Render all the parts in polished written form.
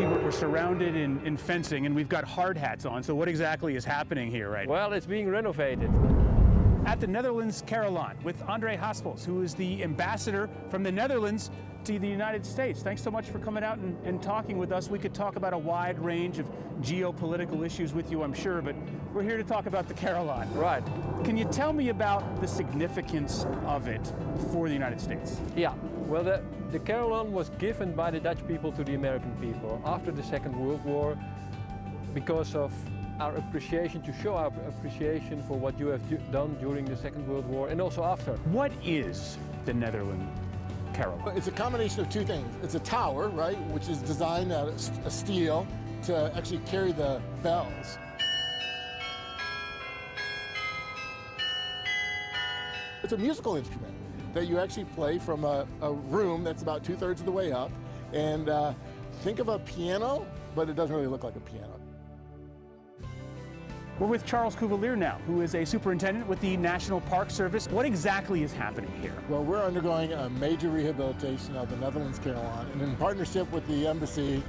see we're surrounded in fencing, and we've got hard hats on. So what exactly is happening here right now? Well, it's being renovated. At the Netherlands Carillon with André Haspels, who is the ambassador from the Netherlands to the United States. Thanks so much for coming out and talking with us. We could talk about a wide range of geopolitical issues with you, I'm sure, but we're here to talk about the Carillon. Right. Can you tell me about the significance of it for the United States? Yeah. Well, the Carillon was given by the Dutch people to the American people after the Second World War because of our appreciation, to show our appreciation for what you have done during the Second World War and also after. What is the Netherlands Carillon? It's a combination of two things. It's a tower, right, which is designed out of steel to actually carry the bells. It's a musical instrument that you actually play from a room that's about 2/3 of the way up. And think of a piano, but it doesn't really look like a piano. We're with Charles Cuvelier now, who is a superintendent with the National Park Service. What exactly is happening here? Well, we're undergoing a major rehabilitation of the Netherlands Carillon, and in partnership with the embassy,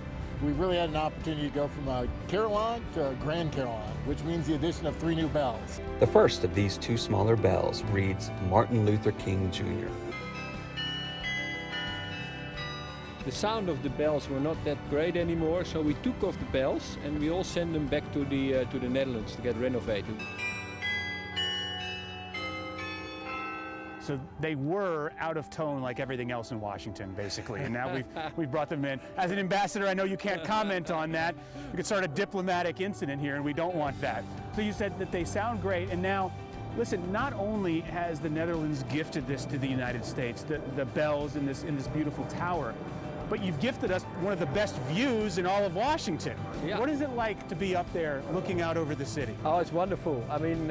we really had an opportunity to go from a Carillon to a Grand Carillon, which means the addition of 3 new bells. The first of these 2 smaller bells reads Martin Luther King Jr. The sound of the bells were not that great anymore, so we took off the bells and we all sent them back to the Netherlands to get renovated. So they were out of tone like everything else in Washington, basically, and now we've brought them in. As an ambassador, I know you can't comment on that. We could start a diplomatic incident here, and we don't want that. So you said that they sound great, and now, listen, not only has the Netherlands gifted this to the United States, the bells in this beautiful tower, but you've gifted us one of the best views in all of Washington. Yeah. What is it like to be up there looking out over the city? Oh, it's wonderful. I mean,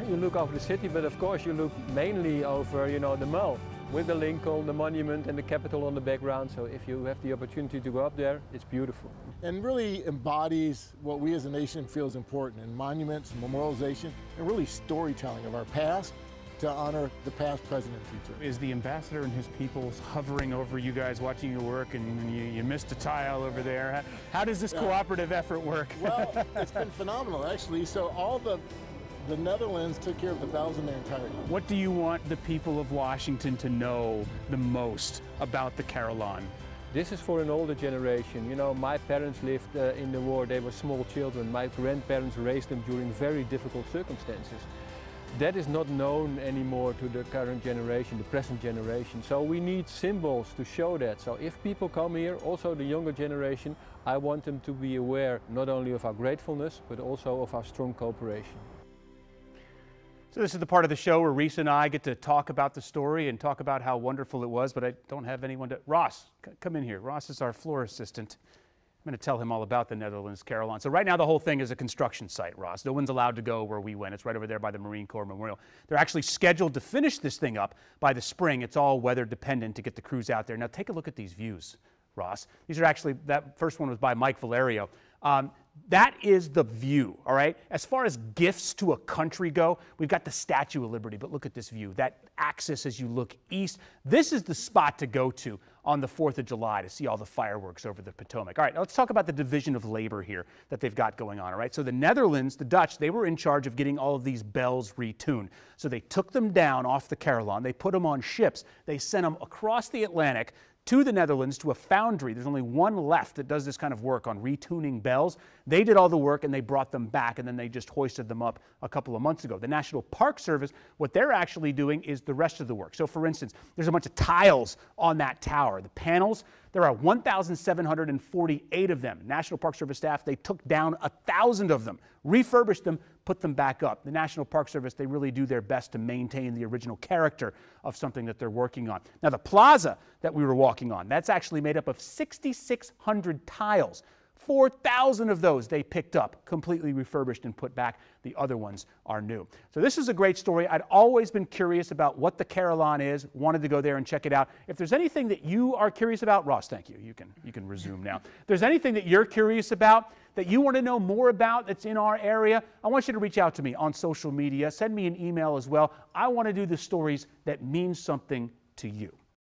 you look over the city, but of course you look mainly over, the mall with the Lincoln, the monument and the Capitol on the background. So if you have the opportunity to go up there, it's beautiful. And really embodies what we as a nation feel is important in monuments, memorialization, and really storytelling of our past to honor the past, present, and future. Is the ambassador and his people hovering over you guys, watching you work, and you missed a tile over there? How does this cooperative effort work? Well, it's been phenomenal, actually. So all the Netherlands took care of the bells in their entirety. What do you want the people of Washington to know the most about the Carillon? This is for an older generation. My parents lived in the war. They were small children. My grandparents raised them during very difficult circumstances. That is not known anymore to the current generation, the present generation. So we need symbols to show that. So if people come here, also the younger generation, I want them to be aware not only of our gratefulness, but also of our strong cooperation. So this is the part of the show where Reese and I get to talk about the story and talk about how wonderful it was, but I don't have anyone to... Ross, come in here. Ross is our floor assistant. I'm going to tell him all about the Netherlands Carillon. So right now the whole thing is a construction site, Ross. No one's allowed to go where we went. It's right over there by the Marine Corps Memorial. They're actually scheduled to finish this thing up by the spring. It's all weather dependent to get the crews out there. Now take a look at these views, Ross. These are actually, that first one was by Mike Valerio. That is the view, all right? As far as gifts to a country go, we've got the Statue of Liberty, but look at this view. That axis as you look east, this is the spot to go to on the 4th of July to see all the fireworks over the Potomac. All right, now let's talk about the division of labor here that they've got going on, all right? So the Netherlands, the Dutch, they were in charge of getting all of these bells retuned. So they took them down off the Carillon, they put them on ships, they sent them across the Atlantic to the Netherlands, to a foundry. There's only one left that does this kind of work on retuning bells. They did all the work and they brought them back, and then they just hoisted them up a couple of months ago. The National Park Service, what they're actually doing is the rest of the work. So for instance, there's a bunch of tiles on that tower. The panels, there are 1,748 of them. National Park Service staff, they took down 1,000 of them, refurbished them, put them back up. The National Park Service, they really do their best to maintain the original character of something that they're working on. Now the plaza that we were walking on, that's actually made up of 6,600 tiles. 4,000 of those they picked up, completely refurbished and put back. The other ones are new. So this is a great story. I'd always been curious about what the Carillon is, wanted to go there and check it out. If there's anything that you are curious about, Ross, thank you. You can resume now. If there's anything that you're curious about, that you want to know more about that's in our area, I want you to reach out to me on social media. Send me an email as well. I want to do the stories that mean something to you.